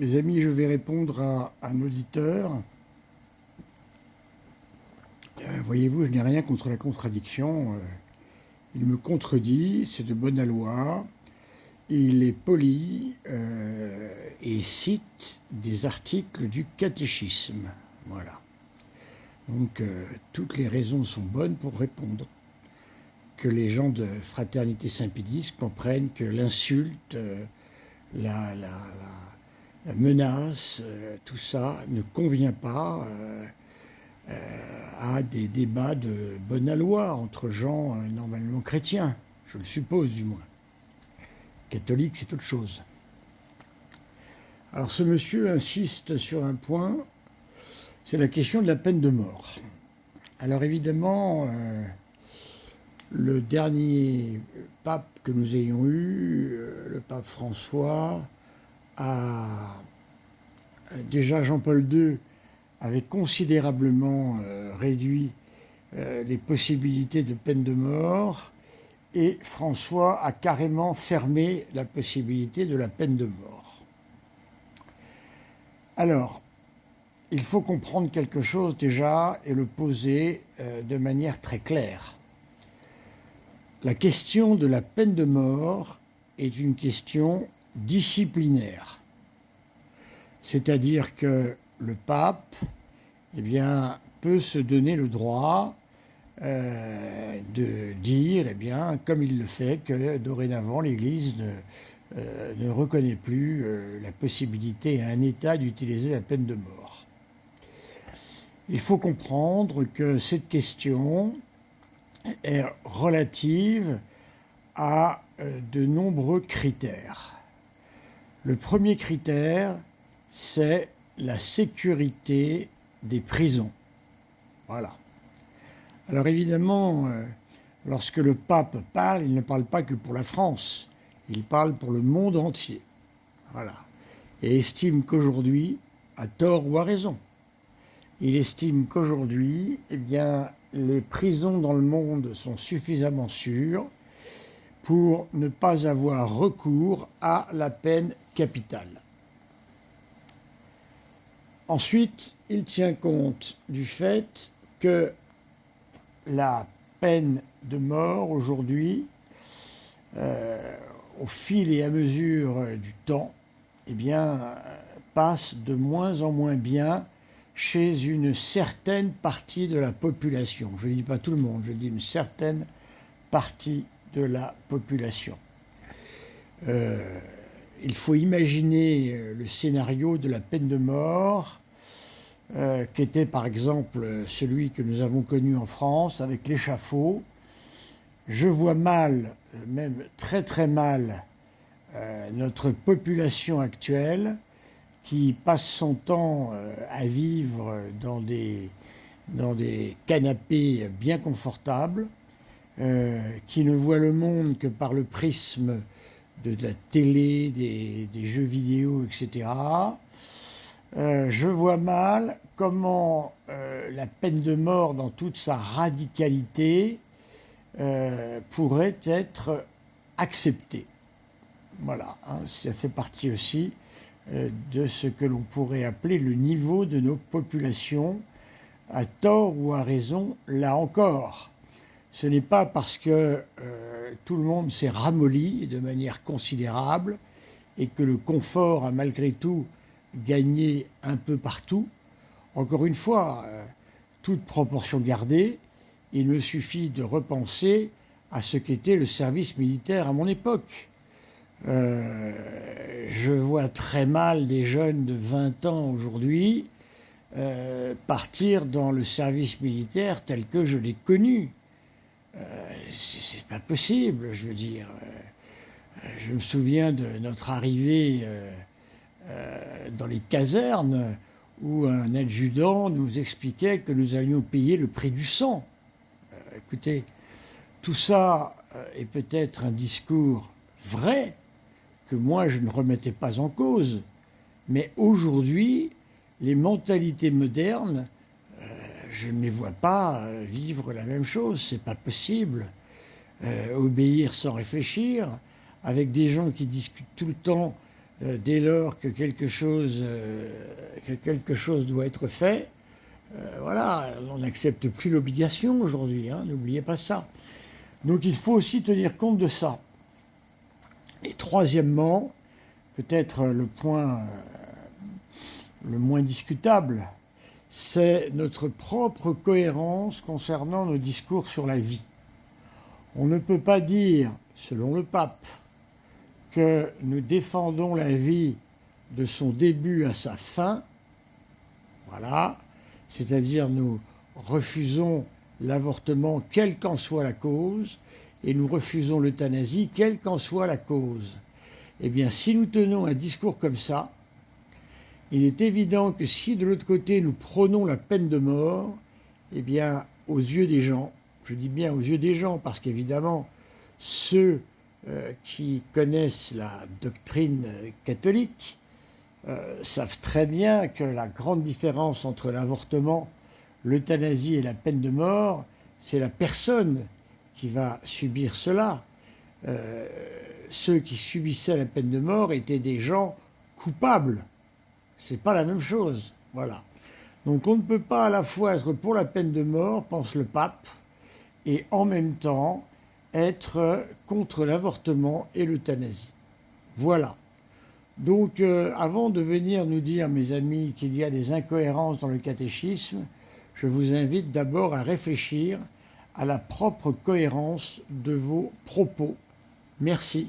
Mes amis, je vais répondre à un auditeur. Voyez-vous, je n'ai rien contre la contradiction. Il me contredit, c'est de bonne loi. Il est poli et cite des articles du catéchisme. Voilà. Donc, toutes les raisons sont bonnes pour répondre. Que les gens de Fraternité Saint-Pédis comprennent que l'insulte, la menace, tout ça ne convient pas à des débats de bonne loi entre gens normalement chrétiens, je le suppose du moins. Catholique, c'est autre chose. Alors ce monsieur insiste sur un point, c'est la question de la peine de mort. Alors évidemment, le dernier pape que nous ayons eu, le pape François, déjà Jean-Paul II avait considérablement réduit les possibilités de peine de mort et François a carrément fermé la possibilité de la peine de mort. Alors, il faut comprendre quelque chose déjà et le poser de manière très claire. La question de la peine de mort est une question disciplinaire. C'est-à-dire que le pape peut se donner le droit de dire, comme il le fait, que dorénavant l'Église ne reconnaît plus la possibilité à un État d'utiliser la peine de mort. Il faut comprendre que cette question est relative à de nombreux critères. Le premier critère, c'est la sécurité des prisons. Voilà. Alors évidemment, lorsque le pape parle, il ne parle pas que pour la France, il parle pour le monde entier. Voilà. Et estime qu'aujourd'hui, à tort ou à raison, il estime qu'aujourd'hui, les prisons dans le monde sont suffisamment sûres pour ne pas avoir recours à la peine capitale. Ensuite, il tient compte du fait que la peine de mort aujourd'hui, au fil et à mesure du temps, passe de moins en moins bien chez une certaine partie de la population. Je ne dis pas tout le monde, je dis une certaine partie de la population. Il faut imaginer le scénario de la peine de mort, qui était par exemple celui que nous avons connu en France avec l'échafaud. Je vois mal, même très très mal, notre population actuelle qui passe son temps à vivre dans des canapés bien confortables, qui ne voit le monde que par le prisme de la télé, des jeux vidéo, etc. Je vois mal comment la peine de mort, dans toute sa radicalité, pourrait être acceptée. Voilà, hein, ça fait partie aussi de ce que l'on pourrait appeler le niveau de nos populations, à tort ou à raison, là encore. Ce n'est pas parce que tout le monde s'est ramolli de manière considérable et que le confort a malgré tout gagné un peu partout. Encore une fois, toute proportion gardée, il me suffit de repenser à ce qu'était le service militaire à mon époque. Je vois très mal des jeunes de 20 ans aujourd'hui partir dans le service militaire tel que je l'ai connu. C'est pas possible, je veux dire. Je me souviens de notre arrivée dans les casernes où un adjudant nous expliquait que nous allions payer le prix du sang. Écoutez, tout ça est peut-être un discours vrai, que moi je ne remettais pas en cause, mais aujourd'hui, les mentalités modernes, je ne les vois pas vivre la même chose, c'est pas possible. Obéir sans réfléchir, avec des gens qui discutent tout le temps dès lors que quelque chose doit être fait, voilà, on n'accepte plus l'obligation aujourd'hui, hein, n'oubliez pas ça. Donc il faut aussi tenir compte de ça. Et troisièmement, peut-être le point le moins discutable, c'est notre propre cohérence concernant nos discours sur la vie. On ne peut pas dire, selon le pape, que nous défendons la vie de son début à sa fin, voilà, c'est-à-dire nous refusons l'avortement quelle qu'en soit la cause, et nous refusons l'euthanasie quelle qu'en soit la cause. Eh bien, si nous tenons un discours comme ça, il est évident que si de l'autre côté nous prônons la peine de mort, eh bien, aux yeux des gens, je dis bien aux yeux des gens, parce qu'évidemment, ceux qui connaissent la doctrine catholique savent très bien que la grande différence entre l'avortement, l'euthanasie et la peine de mort, c'est la personne qui va subir cela. Ceux qui subissaient la peine de mort étaient des gens coupables. C'est pas la même chose, voilà. Donc on ne peut pas à la fois être pour la peine de mort, pense le pape, et en même temps être contre l'avortement et l'euthanasie. Voilà. Donc avant de venir nous dire, mes amis, qu'il y a des incohérences dans le catéchisme, je vous invite d'abord à réfléchir à la propre cohérence de vos propos. Merci.